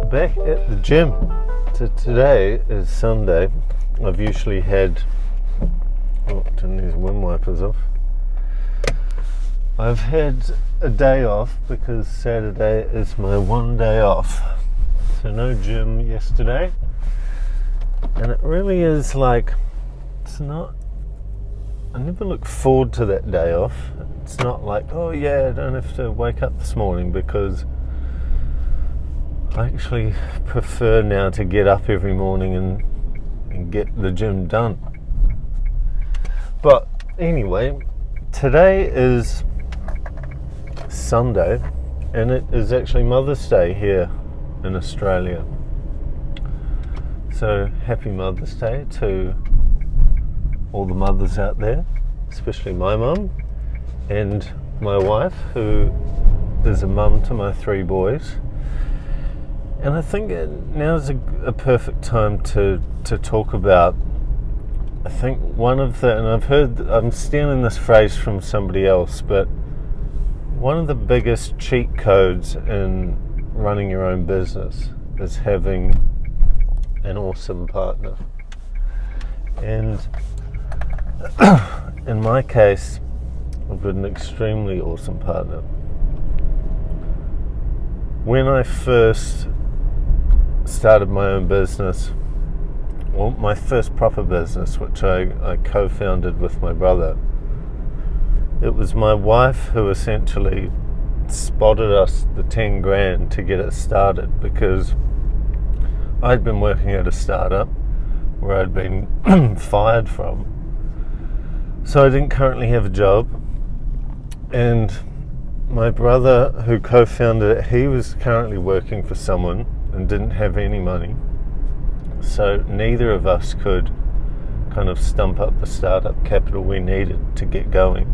back at the gym. So today is Sunday. I've usually had turn these wind wipers off. I've had a day off because Saturday is my one day off. So no gym yesterday. And it really is like, it's not, I never look forward to that day off. It's not like, oh yeah, I don't have to wake up this morning, because I actually prefer now to get up every morning and get the gym done. But anyway, today is Sunday, and it is actually Mother's Day here in Australia. So happy Mother's Day to all the mothers out there, especially my mum and my wife, who is a mum to my 3 boys. And I think now is a perfect time to talk about, I think one of the, and I'm stealing this phrase from somebody else, but one of the biggest cheat codes in running your own business is having an awesome partner. And in my case, I've got an extremely awesome partner. When I first started my own business, well, my first proper business, which I co-founded with my brother, it was my wife who essentially spotted us the 10 grand to get it started, because I'd been working at a startup where I'd been fired from. So I didn't currently have a job, and my brother who co-founded it, he was currently working for someone and didn't have any money. So neither of us could kind of stump up the startup capital we needed to get going.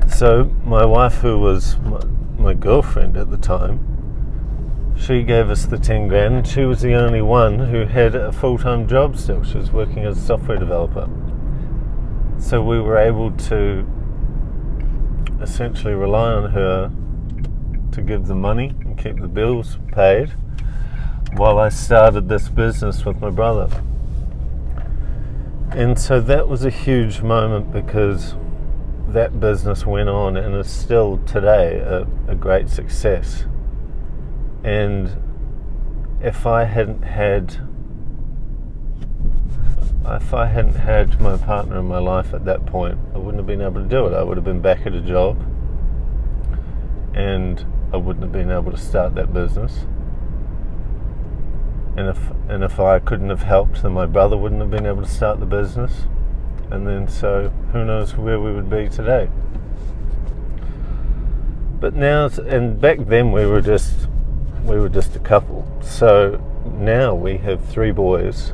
So my wife, who was my girlfriend at the time, she gave us the 10 grand, and she was the only one who had a full-time job still. She was working as a software developer. So we were able to essentially rely on her to give the money and keep the bills paid while I started this business with my brother. And so that was a huge moment, because that business went on and is still today a great success. And if I hadn't had my partner in my life at that point, I wouldn't have been able to do it. I would have been back at a job, and I wouldn't have been able to start that business. And if I couldn't have helped, then my brother wouldn't have been able to start the business. And then so who knows where we would be today. But now, and back then we were just a couple. So now we have 3 boys.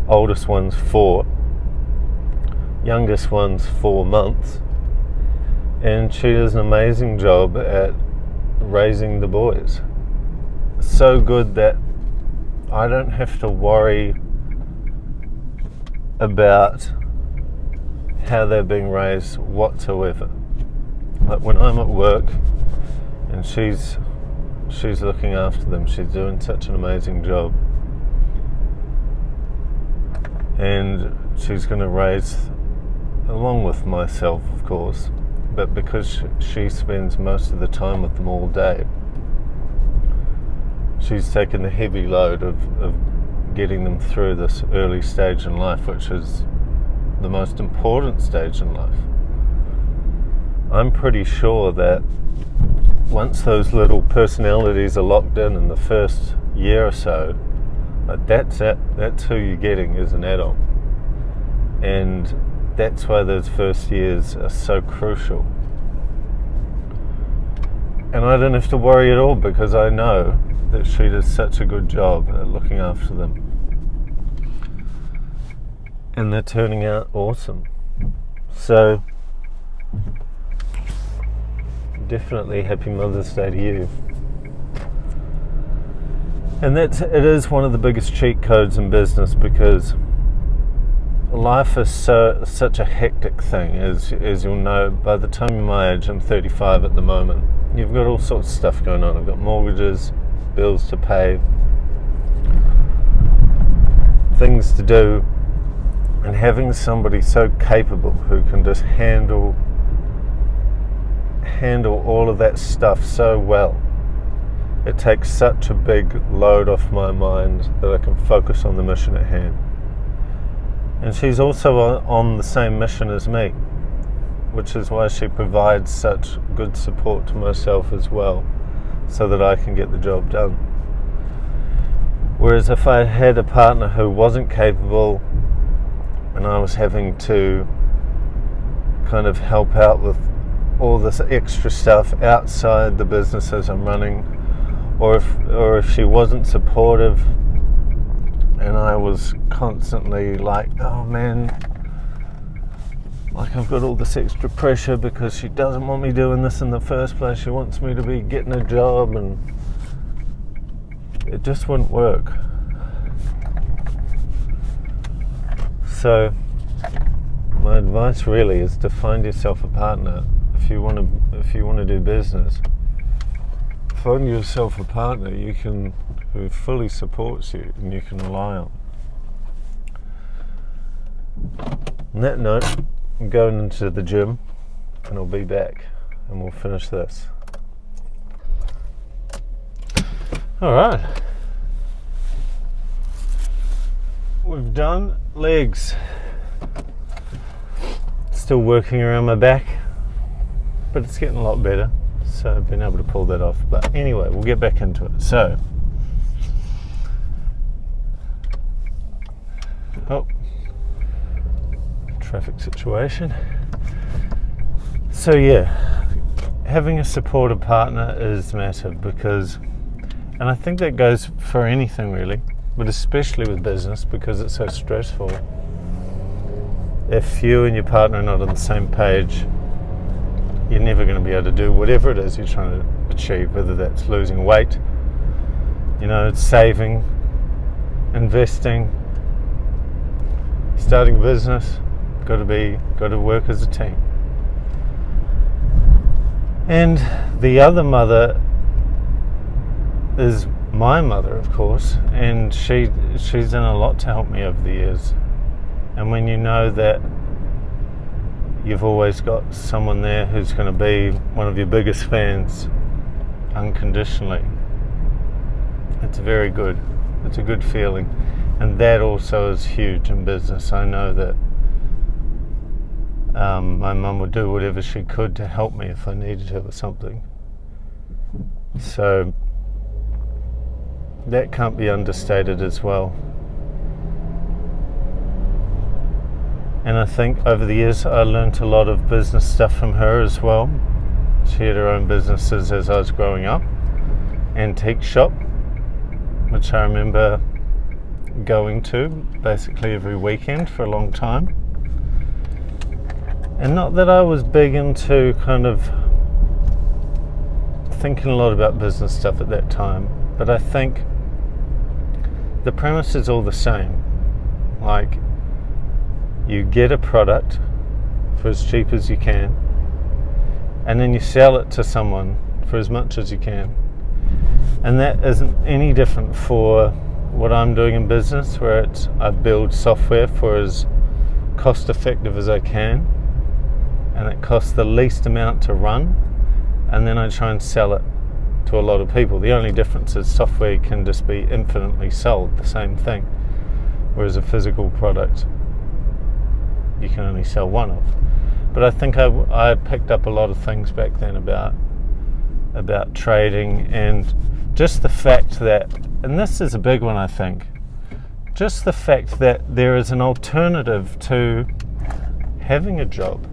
Oldest one's 4, youngest one's 4 months, and she does an amazing job at raising the boys. So good that I don't have to worry about how they're being raised whatsoever. Like when I'm at work and she's looking after them, she's doing such an amazing job. And she's going to raise, along with myself of course, but because she spends most of the time with them all day, she's taken the heavy load of getting them through this early stage in life, which is the most important stage in life. I'm pretty sure that once those little personalities are locked in the first year or so, that's it. That's who you're getting as an adult. And that's why those first years are so crucial. And I don't have to worry at all, because I know that she does such a good job at looking after them. And they're turning out awesome. So definitely happy Mother's Day to you. And it is one of the biggest cheat codes in business, because life is such a hectic thing, as you'll know. By the time you're my age, I'm 35 at the moment, you've got all sorts of stuff going on. I've got mortgages, bills to pay, things to do, and having somebody so capable who can just handle all of that stuff so well, it takes such a big load off my mind that I can focus on the mission at hand. And she's also on the same mission as me, which is why she provides such good support to myself as well, so that I can get the job done. Whereas if I had a partner who wasn't capable and I was having to kind of help out with all this extra stuff outside the business as I'm running, or if she wasn't supportive and I was constantly like, oh man, like I've got all this extra pressure because she doesn't want me doing this in the first place, she wants me to be getting a job, and it just wouldn't work. So my advice really is to find yourself a partner. If you want to do business, find yourself a partner who fully supports you and you can rely on. On that note, I'm going into the gym and I'll be back and we'll finish this. Alright, we've done legs. Still working around my back, but it's getting a lot better, so I've been able to pull that off. But anyway, we'll get back into it. So, traffic situation. So yeah, having a supportive partner is massive because, and I think that goes for anything really, but especially with business because it's so stressful. If you and your partner are not on the same page, you're never going to be able to do whatever it is you're trying to achieve, whether that's losing weight, saving, investing, starting a business. Got to work as a team. And the other mother is my mother, of course, and she's done a lot to help me over the years. And when you know that you've always got someone there who's going to be one of your biggest fans unconditionally, it's very good. It's a good feeling. And that also is huge in business. I know that my mum would do whatever she could to help me if I needed her with something. So that can't be understated as well. And I think over the years I learned a lot of business stuff from her as well. She had her own businesses as I was growing up. Antique shop, which I remember going to basically every weekend for a long time. And not that I was big into kind of thinking a lot about business stuff at that time, but I think the premise is all the same. Like, you get a product for as cheap as you can, and then you sell it to someone for as much as you can. And that isn't any different for what I'm doing in business, where I build software for as cost effective as I can, and it costs the least amount to run, and then I try and sell it to a lot of people. The only difference is software can just be infinitely sold, the same thing, whereas a physical product you can only sell one of. But I think I picked up a lot of things back then about trading, and just the fact that, and this is a big one I think, just the fact that there is an alternative to having a job.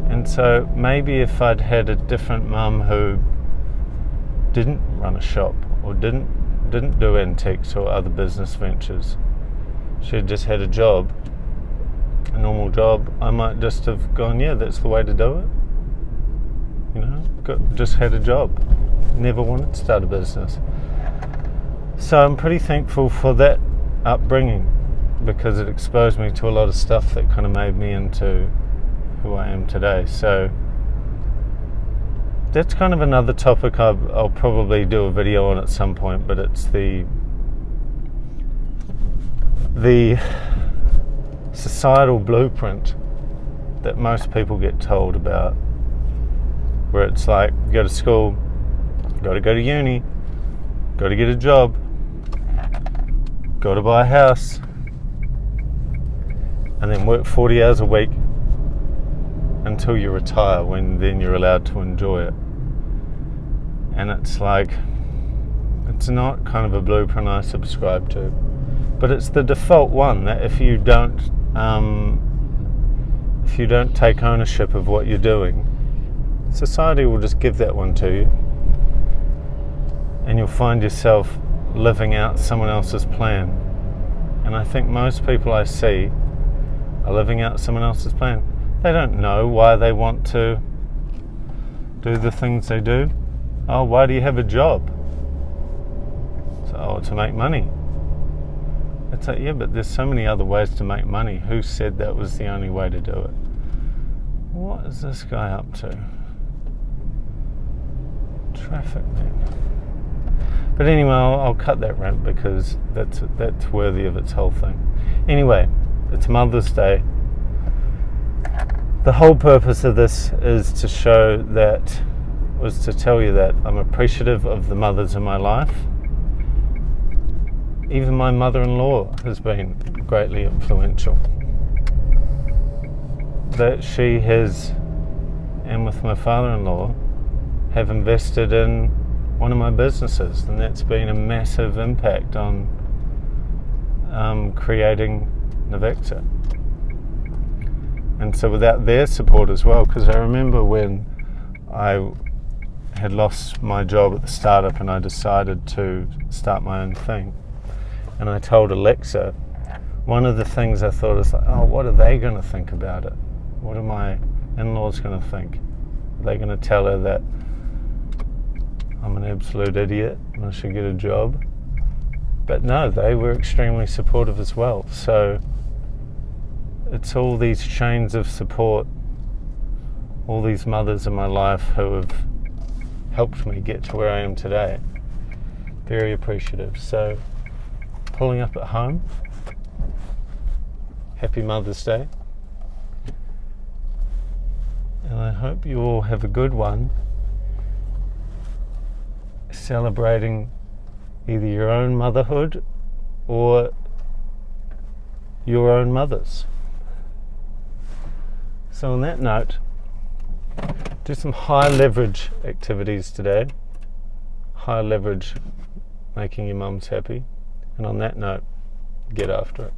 And so maybe if I'd had a different mum who didn't run a shop or didn't do antiques or other business ventures, she had just had a job, a normal job, I might just have gone, yeah, that's the way to do it. Just had a job, never wanted to start a business. So I'm pretty thankful for that upbringing, because it exposed me to a lot of stuff that kind of made me into who I am today. So that's kind of another topic I'll probably do a video on at some point, but it's the societal blueprint that most people get told about, where it's like, go to school, got to go to uni, got to get a job, got to buy a house, and then work 40 hours a week until you retire, when then you're allowed to enjoy it. And it's like, it's not kind of a blueprint I subscribe to, but it's the default one that if you don't take ownership of what you're doing, society will just give that one to you, and you'll find yourself living out someone else's plan. And I think most people I see are living out someone else's plan. They don't know why they want to do the things they do. Oh, why do you have a job? So, to make money. It's like, yeah, but there's so many other ways to make money. Who said that was the only way to do it? What is this guy up to? Traffic man. But anyway, I'll cut that rant because that's worthy of its whole thing. Anyway, it's Mother's Day. The whole purpose of this is to tell you that I'm appreciative of the mothers in my life. Even my mother-in-law has been greatly influential. That she has, and with my father-in-law, have invested in one of my businesses, and that's been a massive impact on creating Navecta. And so without their support as well, because I remember when I had lost my job at the startup and I decided to start my own thing, and I told Alexa, one of the things I thought is like, oh, what are they going to think about it? What are my in-laws going to think? Are they going to tell her that I'm an absolute idiot and I should get a job? But no, they were extremely supportive as well. So it's all these chains of support, all these mothers in my life who have helped me get to where I am today. Very appreciative. So, pulling up at home, happy Mother's Day. And I hope you all have a good one, celebrating either your own motherhood or your own mothers. So on that note, do some high leverage activities today. High leverage making your mums happy. And on that note, get after it.